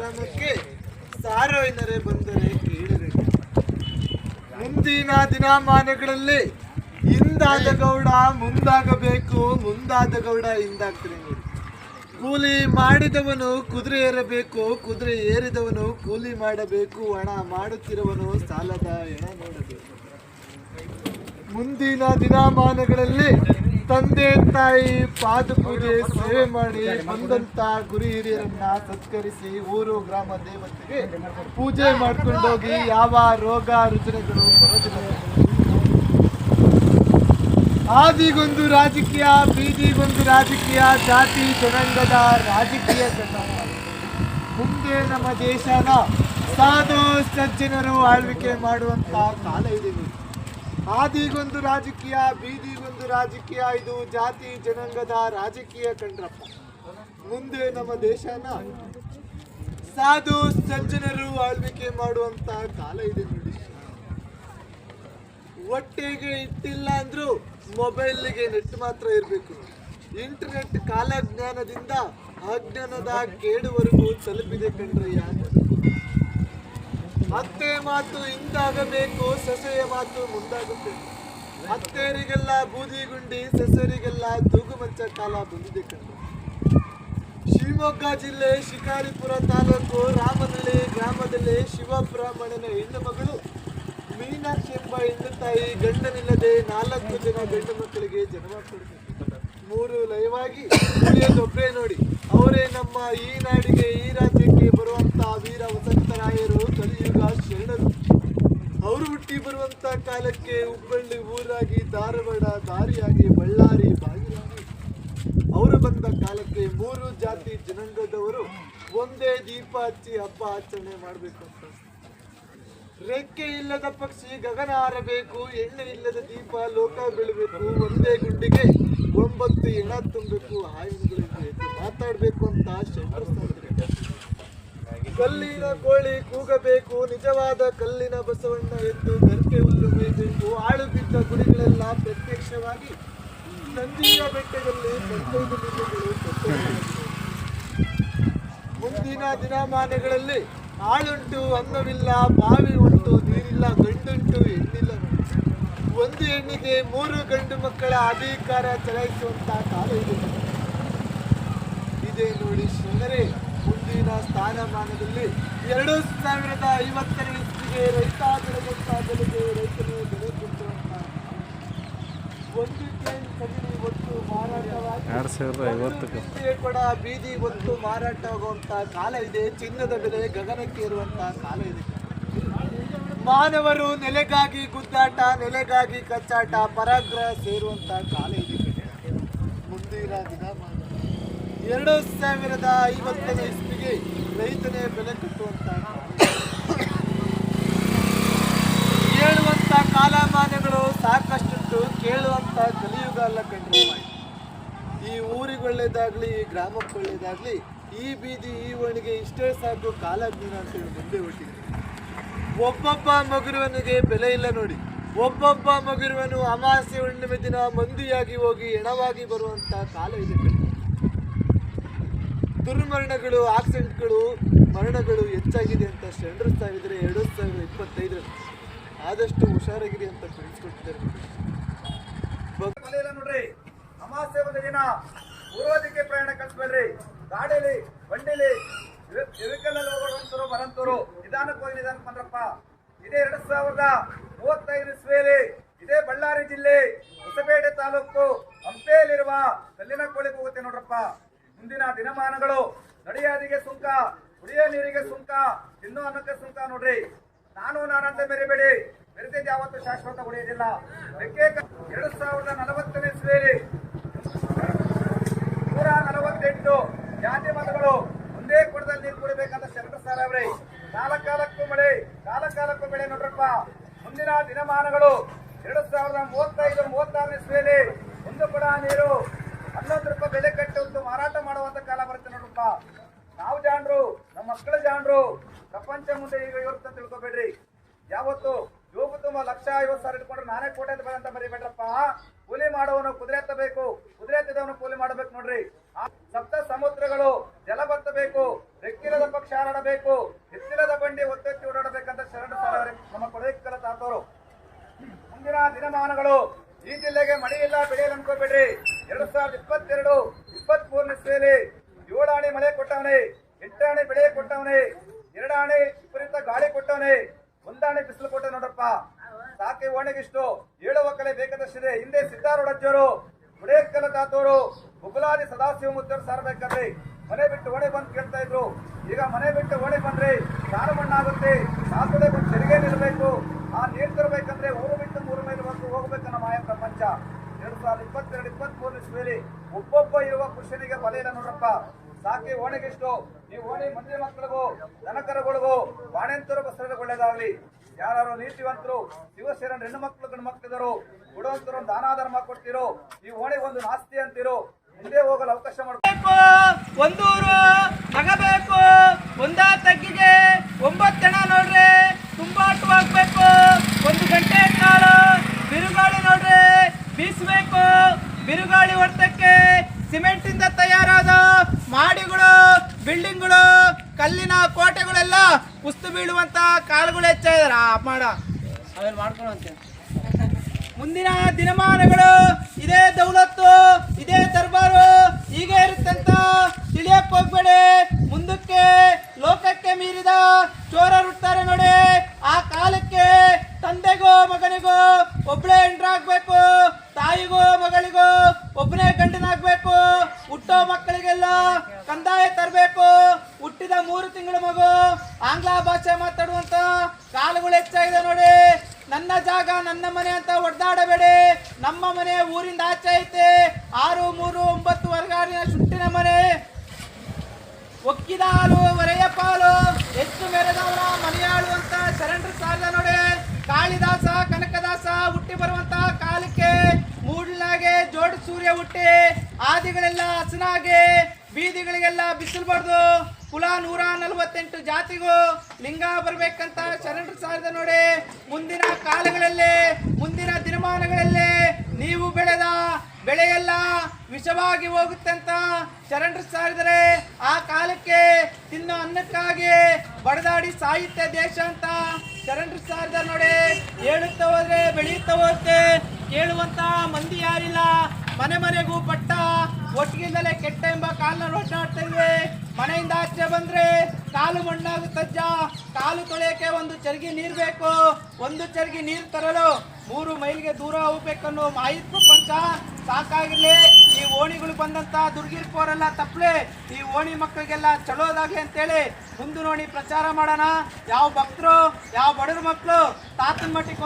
ಗ್ರಾಮಕ್ಕೆ ಸಾರೋಯ್ನರೆ ಬಂದರೆ ಕೇಳಿದರೆ ಮುಂದಿನ ದಿನಮಾನಗಳಲ್ಲಿ ಹಿಂದಾದ ಗೌಡ ಮುಂದಾಗಬೇಕು, ಮುಂದಾದ ಗೌಡ ಹಿಂದಾಗ್ತಾರೆ ನೋಡಿ. ಕೂಲಿ ಮಾಡಿದವನು ಕುದುರೆ ಏರಬೇಕು, ಕುದುರೆ ಏರಿದವನು ಕೂಲಿ ಮಾಡಬೇಕು, ಹಣ ಮಾಡುತ್ತಿರುವನು ಸಾಲದ ಹೆಣ ನೋಡಬೇಕು. ಮುಂದಿನ ದಿನಮಾನಗಳಲ್ಲಿ ತಂದೆ ತಾಯಿ ಪಾದಪೂಜೆ ಸೇವೆ ಮಾಡಿ ಬಂದಂತ ಗುರು ಹಿರಿಯರನ್ನ ಸತ್ಕರಿಸಿ ಊರು ಗ್ರಾಮ ದೇವತೆಗೆ ಪೂಜೆ ಮಾಡ್ಕೊಂಡೋಗಿ ಯಾವ ರೋಗ ರುಜಿನಗಳು ಬರೋದಿಲ್ಲ. ಆದಿಗೊಂದು ರಾಜಕೀಯ, ಬೀದಿಗೊಂದು ರಾಜಕೀಯ, ಜಾತಿ ಜನಾಂಗದ ರಾಜಕೀಯ ಮುಂದೆ ನಮ್ಮ ದೇಶನ ಸಾಧು ಸಜ್ಜನರು ಆಳ್ವಿಕೆ ಮಾಡುವಂತ ಕಾಲ ಇದೆ. ಆದಿಗೊಂದು ರಾಜಕೀಯ, ಬೀದಿಗೊಂದು ರಾಜಕೀಯ, ಇದು ಜಾತಿ ಜನಾಂಗದ ರಾಜಕೀಯ ಕಂಡ್ರಪ್ಪ. ಮುಂದೆ ನಮ್ಮ ದೇಶನ ಸಾಧು ಸಜ್ಜನರು ಆಳ್ವಿಕೆ ಮಾಡುವಂತ ಕಾಲ ಇದೆ ನೋಡಿ. ಹೊಟ್ಟೆಗೆ ಇಟ್ಟಿಲ್ಲ ಅಂದ್ರೂ ಮೊಬೈಲ್ಗೆ ನೆಟ್ ಮಾತ್ರ ಇರಬೇಕು. ಇಂಟರ್ನೆಟ್ ಕಾಲಜ್ಞಾನದಿಂದ ಅಜ್ಞಾನದ ಕೇಡುವರೆಗೂ ತಲುಪಿದೆ ಕಂಡ್ರೆ ಯಾರು. ಅತ್ತೆ ಮಾತು ಹಿಂದಾಗಬೇಕು, ಸೊಸೆಯ ಮಾತು ಮುಂದಾಗಬೇಕು. ಅತ್ತೆಯರಿಗೆಲ್ಲ ಬೂದಿ ಗುಂಡಿ, ಸೊಸೆಯರಿಗೆಲ್ಲ ತೂಗುಮಂಚ ಕಾಲ ಬಂದಿದೆ ಕಂಡು. ಶಿವಮೊಗ್ಗ ಜಿಲ್ಲೆ ಶಿಕಾರಿಪುರ ತಾಲೂಕು ರಾಮನಹಳ್ಳಿ ಗ್ರಾಮದಲ್ಲಿ ಶಿವಬ್ರಾಹ್ಮಣನ ಹೆಣ್ಣು ಮಗಳು ಮೀನಾಕ್ಷಿ ಎಂಬ ಹೆಣ್ಣು ತಾಯಿ ಗಂಡನಿಲ್ಲದೆ 4 ಜನ ಗಂಡು ಮಕ್ಕಳಿಗೆ ಜನ್ಮ ಕೊಡ್ತಾರೆ. 3 ಲಯವಾಗಿ ಉಳಿಯೋದೊಬ್ಬರೇ ನೋಡಿ. ಅವರೇ ನಮ್ಮ ಈ ನಾಡಿಗೆ, ಈ ರಾಜ್ಯಕ್ಕೆ ಬರುವಂತ ವೀರ ವಸಂತರಾಯರು, ಕಲಿಯುಗ ಶರಣರು. ಅವರು ಹುಟ್ಟಿ ಬರುವಂತ ಕಾಲಕ್ಕೆ ಹುಬ್ಬಳ್ಳಿ ಊರಾಗಿ, ಧಾರವಾಡ ದಾರಿಯಾಗಿ, ಬಳ್ಳಾರಿ ಬಾಗಿಲಾಗಿ ಅವರು ಬಂದ ಕಾಲಕ್ಕೆ 3 ಜಾತಿ ಜನಾಂಗದವರು ಒಂದೇ ದೀಪ ಹಚ್ಚಿ ಹಬ್ಬ ಆಚರಣೆ ಮಾಡಬೇಕು ಅಂತ. ರೆಕ್ಕೆ ಇಲ್ಲದ ಪಕ್ಷಿ ಗಗನ ಹಾರಬೇಕು, ಎಣ್ಣೆ ಇಲ್ಲದ ದೀಪ ಲೋಕ ಬೀಳಬೇಕು, ಒಂದೇ ಗುಂಡಿಗೆ 9 ಹೆಣ ತುಂಬಬೇಕು, ಆಯುಧಗಳಿಗೆ ಮಾತಾಡಬೇಕು ಅಂತ ಶಂಕರ. ಕಲ್ಲಿನ ಕೋಳಿ ಕೂಗಬೇಕು, ನಿಜವಾದ ಕಲ್ಲಿನ ಬಸವಣ್ಣ ಎಂದು ಗರ್ಕೆ ಹುಲ್ಲು ಮೇಯಬೇಕು. ಆಳು ಬಿದ್ದ ಗುಡಿಗಳೆಲ್ಲ ಪ್ರತ್ಯಕ್ಷವಾಗಿ ನಂದಿಯ ಬೆಟ್ಟದಲ್ಲಿ 15 ಲಿಂಗಗಳು. ಮುಂದಿನ ದಿನಮಾನಗಳಲ್ಲಿ ಆಳುಂಟು ಅನ್ನವಿಲ್ಲ, ಬಾವಿ ಉಂಟು ನೀರಿಲ್ಲ, ಗಂಡುಂಟು ಹೆಣ್ಣಿಲ್ಲ. ಒಂದು ಹೆಣ್ಣಿಗೆ 3 ಗಂಡು ಮಕ್ಕಳ ಅಧಿಕಾರ ಚಲಾಯಿಸುವಂತ ಕಾಲ ಇದೆ ನೋಡಿ ಶರಣರೇ. ಮುಂದಿನ ಸ್ಥಾನಮಾನದಲ್ಲಿ 2050ನೇ ಇಸ್ವಿಗೆ ರೈತ ಬೆಳೆದಂತ ಬೆಲೆಗೆ ರೈತನು ಬೆಲೆ ಕೊಟ್ಟುವಂತ 1 ಟನ್ ಕಡಿಮೆ ಒಟ್ಟು ಮಾರಾಟವಾಗಿ 2050 ಕೂಡ ಬೀದಿ ಒತ್ತು ಮಾರಾಟವಾಗುವಂತ ಕಾಲ ಇದೆ. ಚಿನ್ನದ ಬೆಲೆ ಗಗನಕ್ಕೆ ಇರುವಂತ ಕಾಲ ಇದೆ. ಮಾನವರು ನೆಲೆಗಾಗಿ ಗುದ್ದಾಟ, ನೆಲೆಗಾಗಿ ಕಚ್ಚಾಟ, ಪರಾಗ್ರಹ ಸೇರುವಂತ ಕಾಲ ಇದೆ. ಮುಂದಿನ ದಿನಮಾನ 2050ನೇ ಇಸ್ವಿಗೆ ರೈತನೇ ಬೆಲೆ ಕಟ್ಟುವಂತ ಹೇಳುವಂತ ಕಾಲಮಾನಗಳು ಸಾಕಷ್ಟು ಕೇಳುವಂತ ಕಲಿಯುಗ ಅಲ್ಲ ಕಂಡ್ರೆ. ಈ ಊರಿಗೆ ಒಳ್ಳೇದಾಗ್ಲಿ, ಈ ಗ್ರಾಮಕ್ಕೆ ಒಳ್ಳೇದಾಗ್ಲಿ, ಈ ಬೀದಿ ಈ ಓಣಿಗೆ ಇಷ್ಟೇ ಸಾಕು ಕಾಲಜ್ಞಾನ ಅಂತೇಳಿ ಮುಂದೆ ಹೊಟ್ಟಿದೆ. ಒಬ್ಬೊಬ್ಬ ಮಗುರುವನಿಗೆ ಬೆಲೆ ಇಲ್ಲ ನೋಡಿ. ಒಬ್ಬೊಬ್ಬ ಮಗುರುವನು ಅಮಾವಾಸ್ಯೆ ಹುಣ್ಣಿಮೆ ದಿನ ಮಂದಿಯಾಗಿ ಹೋಗಿ ಹೆಣವಾಗಿ ಬರುವಂತ ಕಾಲ ಇದೆ. ದುರ್ಮರಣಗಳು, ಆಕ್ಸಿಡೆಂಟ್ಗಳು, ಮರಣಗಳು ಹೆಚ್ಚಾಗಿದೆ ಅಂತ ಶರಣರಿಸ್ತಾ ಇದ್ರೆ 2025 ಆದಷ್ಟು ಹುಷಾರಾಗಿರಿ ಅಂತ ತಿಳಿಸ್ಕೊಟ್ಟಿದ್ದಾರೆ ನೋಡ್ರಿ. ಅಮಾವಾಸ್ಯೆ ಒಂದು ದಿನ ಪೂರ್ವದಿಕ್ಕೆ ಪ್ರಯಾಣ ಕಳಿಸ್ಬೇಡ್ರಿ. ಗಾಡಿಲಿ, ಬಂಡಿಲಿ, ವೆಹಿಕಲ್ ಹೋಗೋಂತರು ಬರಂತರು ನಿಧಾನಕ್ಕೆ ಹೋಗಿ ನಿಧಾನಕ್ಕೆ ಬಂದ್ರಪ್ಪ. ಇದೇ 2035 ಇಸ್ವಿಯಲ್ಲಿ ಇದೇ ಬಳ್ಳಾರಿ ಜಿಲ್ಲೆ ಹೊಸಪೇಟೆ ತಾಲೂಕು ಹಂಪೆಯಲ್ಲಿರುವ ಕಲ್ಲಿನ ಕೋಳಿಗೆ ಹೋಗುತ್ತೆ ನೋಡ್ರಪ್ಪ. ಮುಂದಿನ ದಿನಮಾನಗಳು ನಡೆಯಾದಿಗೆ ಸುಂಕ, ಕುಡಿಯೋ ನೀರಿಗೆ ಸುಂಕ, ತಿನ್ನೋ ಅನ್ನಕ್ಕೆ ಸುಂಕ ನೋಡ್ರಿ. ನಾನಂತ ಮೆರಿಬೇಡಿ, ಮೆರೆದಿದ್ದು ಯಾವತ್ತು ಶಾಶ್ವತ ಉಳಿಯೋದಿಲ್ಲ. 2040ನೇ ಇಸ್ವಿಯಲ್ಲಿ 148 ಜಾತಿ ಮತಗಳು ಒಂದೇ ಕೊಡದಲ್ಲಿ ನೀರು ಕುಡಿಬೇಕಂತ ಶರಣರ ಸಾರ್ ಅವ್ರಿ. ಕಾಲಕ್ಕೂ ಮಳೆ, ಕಾಲಕ್ಕೂ ಬೆಳೆ ನೋಡ್ರಪ್ಪ. ಮುಂದಿನ ದಿನಮಾನಗಳು 2035-36ನೇ ಇಸ್ವಿಯಲ್ಲಿ 1 ಕೊಡ ನೀರು 11 ರೂಪಾಯಿ ಬೆಲೆ ಕಟ್ಟಿ ಮಾರಾಟ ಮಾಡುವಂತ ಕಾಲ ಬರುತ್ತೆ ನೋಡ್ರಪ್ಪ. ನಾವು ಜಾಣರು, ನಮ್ಮ ಮಕ್ಕಳು ಜಾಣರು. ಪ್ರಪಂಚ ಮುಂದೆ ಈಗ ಇರುತ್ತೆ ಅಂತ ತಿಳ್ಕೊಬೇಡ್ರಿ. ಯಾವತ್ತು ಯೋಗು ತುಂಬ 1,50,000 ಇಟ್ಕೊಂಡ್ರೆ ನಾನೇ ಕೋಟೆ ಅಂತ ಮರಿಬೇಡ್ರಪ್ಪ. ಕೂಲಿ ಮಾಡುವವನು ಕುದುರೆ ಎತ್ತಬೇಕು, ಕುದುರೆ ಎತ್ತಿದವನು ಕೂಲಿ ಮಾಡಬೇಕು ನೋಡ್ರಿ. ಸಪ್ತ ಸಮುದ್ರಗಳು ಜಲ ಬರ್ತಬೇಕು, ರೆಕ್ಕಿರದ ಪಕ್ಷ ಕಾಲಾಡಬೇಕು, ಎತ್ತಿರದ ಬಂಡಿ ಒತ್ತೆತ್ತಿ ಓಡಾಡಬೇಕಂತ ಶರಣರು ಸಾರವರೆ ನಮ್ಮ ಕೊಡೈಕಲ ತಾತವರು. ಮುಂದಿನ ದಿನಮಾನಗಳು ಈ ಜಿಲ್ಲೆಗೆ ಮಳೆ ಇಲ್ಲ, ಬೆಳೆಯಲ್ಲ ಅನ್ಕೋಬೇಡ್ರಿ. 2022, 23 ಇಸ್ವಿಯಲ್ಲಿ 7 ಆಣೆ ಮಳೆ ಕೊಟ್ಟವನೇ, 8 ಆಣೆ ಬೆಳೆ ಕೊಟ್ಟವನೇ, 2 ಆಣೆ ವಿಪರೀತ ಗಾಳಿ ಕೊಟ್ಟವನೇ, 1 ಆಣೆ ಬಿಸಿಲು ಕೊಟ್ಟ ನೋಡ್ರಪ್ಪ. ಸಾಕೆ ಓಣೆಗಿಷ್ಟು ಹೇಳುವ ಕಲೆ ಬೇಕಾದಷ್ಟಿದೆ. ಹಿಂದೆ ಸಿದ್ದಾರೂಢಜ್ಜರು, ಗುಡೇಕಲ ತಾತವರು, ಗುಬ್ಬಲಾದಿ ಸದಾಶಿವ ಮುತ್ತರು ಸಾರಬೇಕಾದ್ರೆ ಮನೆ ಬಿಟ್ಟು ಓಣೆ ಬಂದು ಕೇಳ್ತಾ ಇದ್ರು. ಈಗ ಮನೆ ಬಿಟ್ಟು ಓಣೆ ಬಂದ್ರೆ ಸಾರು ಮಣ್ಣಾಗುತ್ತೆ, ಸಾಕುಡೆ ಬಂದು ತೆರಿಗೆ ನಿಲ್ಲಬೇಕು. ಆ ನೀರು ತರಬೇಕಂದ್ರೆ ಊರು ಬಿಟ್ಟು 3 ಮೈಲು ಹೋಗ್ಬೇಕನ್ನ ಮಾಯ ಪ್ರಪಂಚ. 2022, 23 ಇಸ್ವಿಯಲ್ಲಿ ಒಬ್ಬೊಬ್ಬ ಇರುವ ಪುರುಷನಿಗೆ ಬಲ ಇಲ್ಲ ನೋಡ್ರಪ್ಪ. ಸಾಕಿ ಓಣೆಗಿಷ್ಟು. ಈ ಓಣಿ ಮಂದಿ ಮಕ್ಕಳಿಗೂ ದನಕರಗಳಿಗೂ ಬಾಣೆಂತರು ಬಸರಿಗೆ ಒಳ್ಳೇದಾಗ್ಲಿ. ಯಾರು ನೀತಿವಂತರು, ಶಿವಶರಣ ಹೆಣ್ಣು ಮಕ್ಕಳು ಗಂಡು ಮಕ್ಕಳಿದರು, ಕೊಡುವಂತರು ದಾನ ಧರ್ಮ ಕೊಡ್ತಿರೋ, ಈ ಓಣಿ ಒಂದು ನಾಸ್ತಿ ಅಂತಿರೋ, ಮುಂದೆ ಹೋಗಲು ಅವಕಾಶ ಮಾಡಬೇಕು. ಒಂದೂರು ನಗಬೇಕು, ಒಂದ ತಗ್ಗಿಗೆ 9 ಜನ ನೋಡ್ರಿ, ತುಂಬಾಟವಾಗಬೇಕು. 1 ಗಂಟೆ ಕಾಲ ಬಿರುಗಾಳಿ ನೋಡ್ರಿ ಬೀಸಬೇಕು. ಬಿರುಗಾಳಿ ಹೊಡೆತಕ್ಕೆ ಸಿಮೆಂಟ್ ಇಂದ ತಯಾರಾದ ಮಾಡಿಗಳು, ಬಿಲ್ಡಿಂಗ್ಗಳು, ಕಲ್ಲಿನ ಕೋಟೆಗಳೆಲ್ಲ ಕುಸ್ತು ಬೀಳುವಂತ ಕಾಲುಗಳು ಹೆಚ್ಚಾಗಿದಾರ ಮಾಡ ಅವೇನು ಮಾಡ್ಕೊಳ್ಳುವಂತೆ. ಮುಂದಿನ ದಿನಮಾನಗಳು ಇದೇ ದೌಲತ್ತು, ಇದೇ ದರ್ಬಾರು ಹೀಗೆ ಇರುತ್ತಂತ ತಿಳಿಯಕ್ ಹೋಗ್ಬೇಡಿ. ಮುಂದಕ್ಕೆ ಲೋಕಕ್ಕೆ ಮೀರಿದ ಚೋರರುತ್ತಾರೆ ನೋಡಿ. ಆ ಕಾಲಕ್ಕೆ ತಂದೆಗೂ ಮಗನಿಗೂ ಒಬ್ಬಳೇ ಹೆಂಡ್ರಾಗ್ಬೇಕು, ತಾಯಿಗೂ ಮಗಳಿಗೂ ಒಬ್ಬನೇ ಗಂಡನಾಗ್ಬೇಕು. ಹುಟ್ಟೋ ಮಕ್ಕಳಿಗೆಲ್ಲ ಕಂದಾಯ ತರಬೇಕು. ಹುಟ್ಟಿದ 3 ತಿಂಗಳ ಮಗು ಆಂಗ್ಲ ಭಾಷೆ ಮಾತಾಡುವಂತ ಕಾಲಗಳು ಹೆಚ್ಚಾಗಿದೆ ನೋಡಿ. ನನ್ನ ಜಾಗ ನನ್ನ ಮನೆ ಅಂತ ಒಡ್ದಾಡಬೇಡಿ. ನಮ್ಮ ಮನೆ ಊರಿಂದ ಆಚೆ ಐತೆ. 6, 3, 9 ವರ್ಗಾರಿನ ಸುಟ್ಟಿನ ಮನೆ. ಒಕ್ಕಿದ ಹಾಲು ಒರೆಯ ಪಾಲು, ಹೆಚ್ಚು ಮೆರೆದವರ ಮನೆಯಾಳು ಅಂತ ಶರಣರು ಸಾಲ ನೋಡಿ. ಕಾಳಿದಾಸ ಕನಕದಾಸ ಹುಟ್ಟಿ ಬರುವಂತ ಕಾಲಕ್ಕೆ ಮೂಡ್ಲಾಗೆ ಜೋಡಿ ಸೂರ್ಯ ಹುಟ್ಟಿ ಆದಿಗಳೆಲ್ಲ ಹಸನಾಗಿ ಬೀದಿಗಳಿಗೆಲ್ಲ ಬಿಸಿಲ್ಬಾರ್ದು. ಕುಲ 148 ಜಾತಿಗೂ ಲಿಂಗ ಬರ್ಬೇಕಂತ ಶರಣರು ಸಾರಿದ ನೋಡಿ. ಮುಂದಿನ ಕಾಲಗಳಲ್ಲಿ, ಮುಂದಿನ ದಿನಮಾನಗಳಲ್ಲಿ ನೀವು ಬೆಳೆದ ಬೆಳೆಯೆಲ್ಲ ವಿಷವಾಗಿ ಹೋಗುತ್ತೆ ಅಂತ ಶರಣರು ಸಾರಿದರೆ, ಆ ಕಾಲಕ್ಕೆ ತಿನ್ನೋ ಅನ್ನಕ್ಕಾಗಿ ಬಡದಾಡಿ ಸಾಹಿತ್ಯ ದೇಶ ಅಂತ ಶರಣರು ಸಾರಿದ ನೋಡಿ. ಹೇಳುತ್ತಾ ಹೋದ್ರೆ ಬೆಳೆಯುತ್ತಾ ಹೋಗುತ್ತೆ, ಕೇಳುವಂತ ಮಂದಿ ಯಾರಿಲ್ಲ. ಮನೆ ಮನೆಗೂ ಪಟ್ಟ ಒಟ್ಟಿಗಿಂದಲೇ ಕೆಟ್ಟ ಎಂಬ ಕಾಲನ್ನ ಒಡ್ಡಾಡ್ತಾ ಇವೆ. ಮನೆಯಿಂದ ಆಚೆ ಬಂದ್ರೆ ಕಾಲು ಮಣ್ಣಾಗುತ್ತಜ್ಜ. ಕಾಲು ತೊಳೆಯಕ್ಕೆ 1 ಚರ್ಗಿ ನೀರು ಬೇಕು. 1 ಚರ್ಗಿ ನೀರು ತರಲು 3 ಮೈಲಿಗೆ ದೂರ ಹೋಗ್ಬೇಕನ್ನೋ ಮಾಹಿತಿ ಪ್ರಪಂಚ ಸಾಕಾಗಿರ್ಲಿ. ಈ ಓಣಿಗಳು ಬಂದಂತ ದುರ್ಗಿರ್ಕೋರೆಲ್ಲ ತಪ್ಪಲೆ. ಈ ಓಣಿ ಮಕ್ಕಳಿಗೆಲ್ಲ ಚಲೋದಾಗ್ಲಿ ಅಂತೇಳಿ ಮುಂದೆ ನೋಡಿ ಪ್ರಚಾರ ಮಾಡೋಣ. ಯಾವ ಭಕ್ತರು, ಯಾವ ಬಡವ್ರ ಮಕ್ಕಳು ತಾತನ ಮಟ್ಟಿಗೆ